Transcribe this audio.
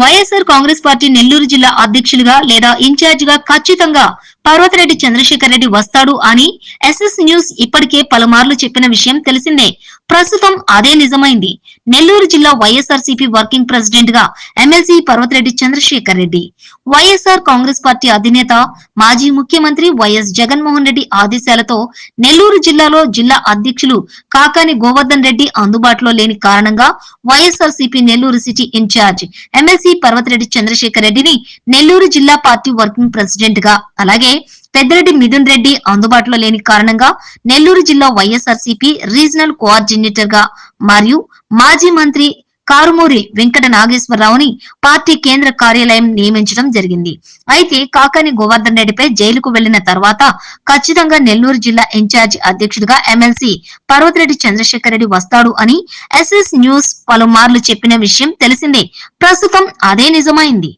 YSR Congress party Nellore జిల్లా అధ్యక్షులుగా లేదా ఇన్ఛార్జ్ గా ఖచ్చితంగా పర్వతరెడ్డి చంద్రశేఖర్ రెడ్డి వస్తాడు అని ఎస్ఎస్ న్యూస్ ఇప్పటికే పలుమార్లు చెప్పిన విషయం తెలిసిందే. ప్రస్తుతం అదే నిజమైంది. నెల్లూరు జిల్లా వైఎస్ఆర్సీపీ వర్కింగ్ ప్రెసిడెంట్ గా ఎమ్మెల్సీ పర్వతరెడ్డి చంద్రశేఖర్ రెడ్డి, వైఎస్ఆర్ కాంగ్రెస్ పార్టీ అధినేత మాజీ ముఖ్యమంత్రి వైఎస్ జగన్మోహన్ రెడ్డి ఆదేశాలతో నెల్లూరు జిల్లాలో జిల్లా అధ్యక్షులు కాకాని గోవర్ధన్ రెడ్డి అందుబాటులో లేని కారణంగా YSRCP Nellore city incharge MLC Parvathareddy Chandrasekhar రెడ్డిని నెల్లూరు జిల్లా పార్టీ వర్కింగ్ ప్రెసిడెంట్ గా, అలాగే పెద్దిరెడ్డి మిథున్ రెడ్డి అందుబాటులో లేని కారణంగా నెల్లూరు జిల్లా వైఎస్ఆర్సీపీ రీజనల్ కోఆర్డినేటర్ గా మరియు మాజీ మంత్రి కారుమూరి వెంకట నాగేశ్వరరావుని పార్టీ కేంద్ర కార్యాలయం నియమించడం జరిగింది. అయితే కాకాని గోవర్ధన్ రెడ్డిపై జైలుకు వెళ్లిన తర్వాత ఖచ్చితంగా నెల్లూరు జిల్లా ఇన్ఛార్జి అధ్యక్షుడిగా ఎమ్మెల్సీ పర్వతరెడ్డి చంద్రశేఖర్ రెడ్డి వస్తాడు అని ఎస్ఎస్ న్యూస్ పలుమార్లు చెప్పిన విషయం తెలిసిందే. ప్రస్తుతం అదే నిజమైంది.